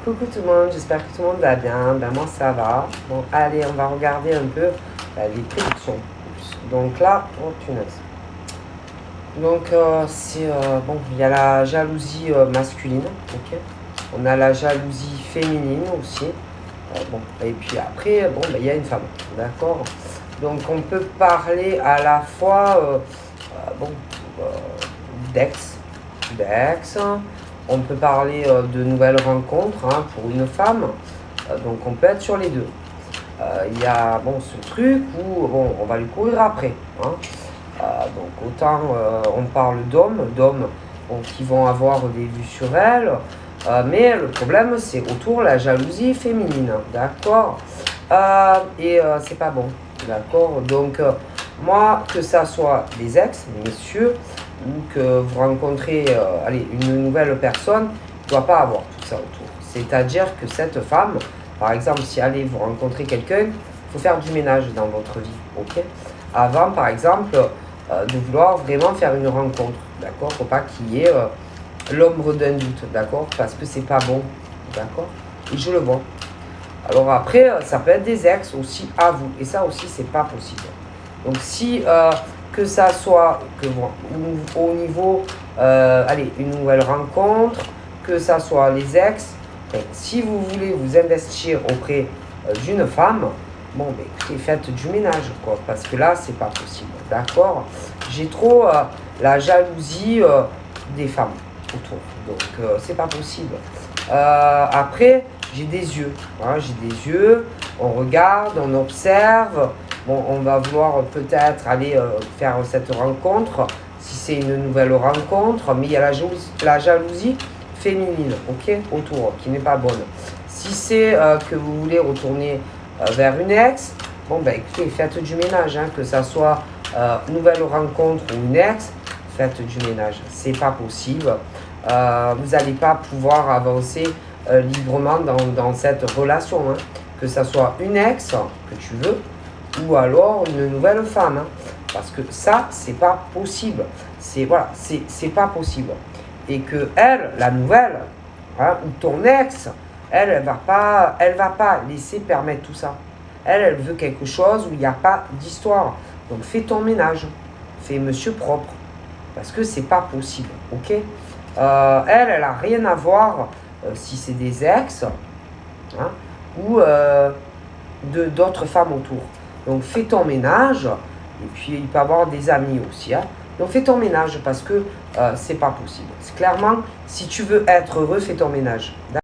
Coucou tout le monde, j'espère que tout le monde va bien. Ben moi ça va. Bon, allez, on va regarder un peu les prédictions. Donc là, oh punaise. Donc c'est bon, il y a la jalousie masculine, ok. On a la jalousie féminine aussi. Bon, et puis après, bon, ben, il y a une femme, d'accord. Donc on peut parler à la fois bon, euh, d'ex, On peut parler de nouvelles rencontres hein, pour une femme. Donc on peut être sur les deux. Il y a bon, ce truc où bon, on va lui courir après. Hein. Donc autant on parle d'hommes bon, qui vont avoir des vues sur elle. Mais le problème c'est autour la jalousie féminine. D'accord. C'est pas bon. D'accord. Donc moi, que ça soit des ex, messieurs, ou que vous rencontrez allez, une nouvelle personne, il ne doit pas avoir tout ça autour. C'est-à-dire que cette femme, par exemple, si allez, vous rencontrez quelqu'un, il faut faire du ménage dans votre vie. Ok. Avant, par exemple, de vouloir vraiment faire une rencontre. D'accord. Il ne faut pas qu'il y ait l'ombre d'un doute. D'accord. Parce que c'est pas bon. D'accord. Et je le vois. Alors après, ça peut être des ex aussi à vous. Et ça aussi, c'est pas possible. Donc si que ça soit au niveau, allez, une nouvelle rencontre, que ça soit les ex, si vous voulez vous investir auprès d'une femme, bon, ben, écoutez, faites du ménage, quoi, parce que là, c'est pas possible, d'accord. J'ai trop la jalousie des femmes autour, donc c'est pas possible. Après, j'ai des yeux, hein, on regarde, on observe. Bon, on va vouloir peut-être aller faire cette rencontre, si c'est une nouvelle rencontre, mais il y a la jalousie féminine, ok, autour, qui n'est pas bonne. Si c'est que vous voulez retourner vers une ex, bon, ben écoutez, faites du ménage, hein, que ça soit nouvelle rencontre ou une ex, faites du ménage, c'est pas possible. Vous n'allez pas pouvoir avancer librement dans cette relation, hein, que ça soit une ex que tu veux, ou alors une nouvelle femme. Hein. Parce que ça, c'est pas possible. C'est pas possible. Et que elle, la nouvelle, hein, ou ton ex, elle va pas laisser permettre tout ça. Elle veut quelque chose où il n'y a pas d'histoire. Donc fais ton ménage. Fais monsieur propre. Parce que c'est pas possible. Ok. Elle a rien à voir si c'est des ex hein, ou d'autres femmes autour. Donc fais ton ménage, et puis il peut y avoir des amis aussi. Hein. Donc fais ton ménage parce que c'est pas possible. C'est clairement, si tu veux être heureux, fais ton ménage.